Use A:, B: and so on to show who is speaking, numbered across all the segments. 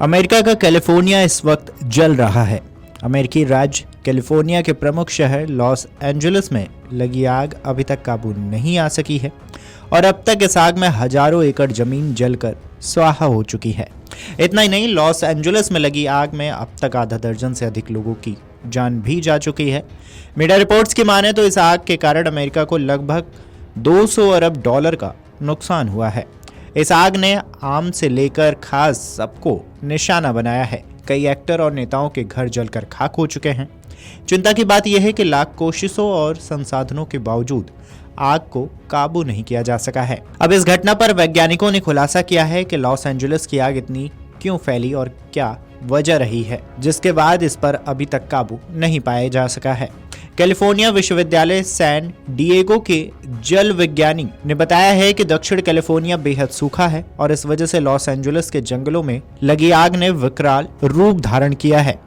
A: America का California इस वक्त जल रहा है। अमेरिकी राज्य कैलिफोर्निया के प्रमुख शहर लॉस एंजलिस में लगी आग अभी तक काबू नहीं आ सकी है और अब तक इस आग में हजारों एकड़ जमीन जलकर स्वाहा हो चुकी है। इतना ही नहीं, लॉस एंजलिस में लगी आग में अब तक आधा दर्जन से अधिक लोगों की जान भी जा चुकी है। मीडिया रिपोर्ट्स की माने तो इस आग के कारण अमेरिका को लगभग 200 अरब डॉलर का नुकसान हुआ है। इस आग ने आम से लेकर खास सबको निशाना बनाया है। कई एक्टर और नेताओं के घर जलकर खाक हो चुके हैं। चिंता की बात यह है कि लाख कोशिशों और संसाधनों के बावजूद आग को काबू नहीं किया जा सका है। अब इस घटना पर वैज्ञानिकों ने खुलासा किया है कि लॉस एंजलिस की आग इतनी क्यों फैली और क्या वजह रही है, जिसके बाद इस पर अभी तक काबू नहीं पाया जा सका है। कैलिफोर्निया विश्वविद्यालय सैन डिएगो के जल विज्ञानी ने बताया है कि दक्षिण कैलिफोर्निया बेहद सूखा है और इस वजह से लॉस एंजलिस के जंगलों में लगी आग ने विकराल रूप धारण किया है।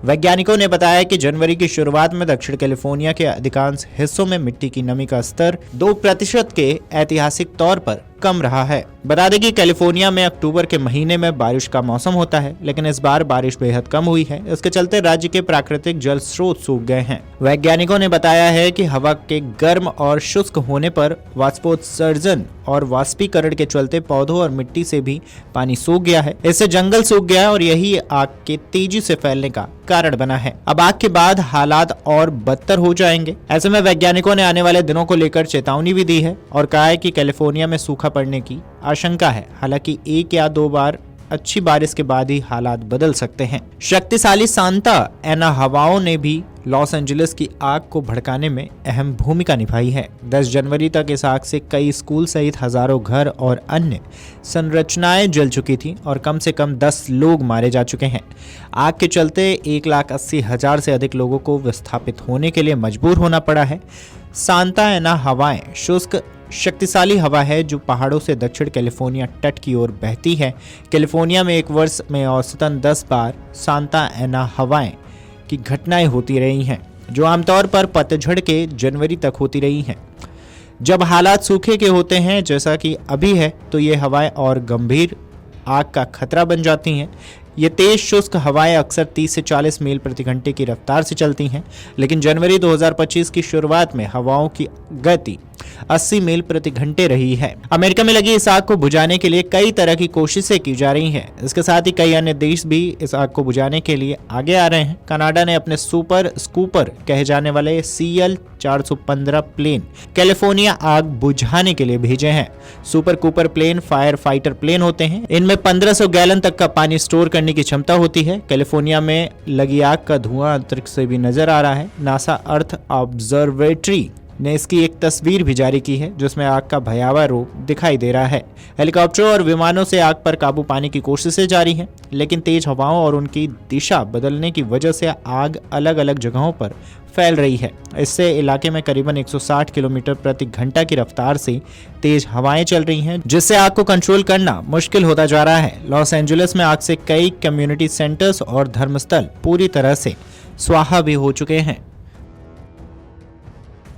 A: वैज्ञानिकों ने बताया कि जनवरी की शुरुआत में दक्षिण कैलिफोर्निया के अधिकांश हिस्सों में मिट्टी की नमी का स्तर 2% के ऐतिहासिक तौर पर कम रहा है। बता दें कि कैलिफोर्निया में अक्टूबर के महीने में बारिश का मौसम होता है, लेकिन इस बार बारिश बेहद कम हुई है। इसके चलते राज्य के प्राकृतिक जल स्रोत सूख गए हैं। वैज्ञानिकों ने बताया है कि हवा के गर्म और शुष्क होने पर वाष्पोत्सर्जन और वाष्पीकरण के चलते पौधों और मिट्टी से भी पानी सूख गया है। इससे जंगल सूख गया और यही आग के तेजी से फैलने का कारण बना है। अब आग के बाद हालात और बदतर हो जाएंगे। ऐसे में वैज्ञानिकों ने आने वाले दिनों को लेकर चेतावनी भी दी है और कहा है कि कैलिफोर्निया में सूखा पड़ने की आशंका है। हालांकि 1 या 2 बार अच्छी बारिश के बाद ही हालात बदल सकते हैं। शक्तिशाली सांता एना हवाओं ने भी लॉस एंजलिस की आग को भड़काने में अहम भूमिका निभाई है। 10 जनवरी तक इस आग से कई स्कूल सहित हजारों घर और अन्य संरचनाएं जल चुकी थी और कम से कम 10 लोग मारे जा चुके हैं। आग के चलते 1,80,000 से अधिक लोगों को विस्थापित होने के लिए मजबूर होना पड़ा है। सांता एना हवाएं शुष्क शक्तिशाली हवा है जो पहाड़ों से दक्षिण कैलिफोर्निया तट की ओर बहती है। कैलिफोर्निया में एक वर्ष में औसतन 10 बार सांता एना हवाएं की घटनाएं होती रही हैं, जो आमतौर पर पतझड़ के जनवरी तक होती रही हैं। जब हालात सूखे के होते हैं जैसा कि अभी है, तो ये हवाएं और गंभीर आग का खतरा बन जाती हैं। ये तेज शुष्क हवाएं अक्सर 30 से 40 मील प्रति घंटे की रफ्तार से चलती हैं, लेकिन जनवरी 2025 की शुरुआत में हवाओं की गति 80 मील प्रति घंटे रही है। अमेरिका में लगी इस आग को बुझाने के लिए कई तरह की कोशिशें की जा रही हैं। इसके साथ ही कई अन्य देश भी इस आग को बुझाने के लिए आगे आ रहे हैं। कनाडा ने अपने सुपर स्कूपर कहे जाने वाले CL-415 प्लेन कैलिफोर्निया आग बुझाने के लिए भेजे हैं। Super scooper plane firefighter plane होते हैं। इनमें 1500 गैलन तक का पानी स्टोर करने की क्षमता होती है। कैलिफोर्निया में लगी आग का धुआं अंतरिक्ष से भी नजर आ रहा है। नासा अर्थ ऑब्जर्वेटरी ने इसकी एक तस्वीर भी जारी की है, जिसमें आग का भयावह रूप दिखाई दे रहा है। हेलीकॉप्टरों और विमानों से आग पर काबू पाने की कोशिशें जारी हैं, लेकिन तेज हवाओं और उनकी दिशा बदलने की वजह से आग अलग अलग जगहों पर फैल रही है। इससे इलाके में करीबन 160 किलोमीटर प्रति घंटा की रफ्तार से तेज हवाएं चल रही हैं, जिससे आग को कंट्रोल करना मुश्किल होता जा रहा है। लॉस एंजलिस में आग से कई कम्युनिटी सेंटर्स और धर्मस्थल पूरी तरह से स्वाहा भी हो चुके हैं।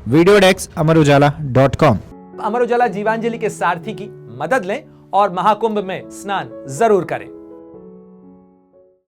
A: Video desk अमरउजाला.com।
B: अमर उजाला जीवांजलि के सारथी की मदद लें और महाकुंभ में स्नान जरूर करें।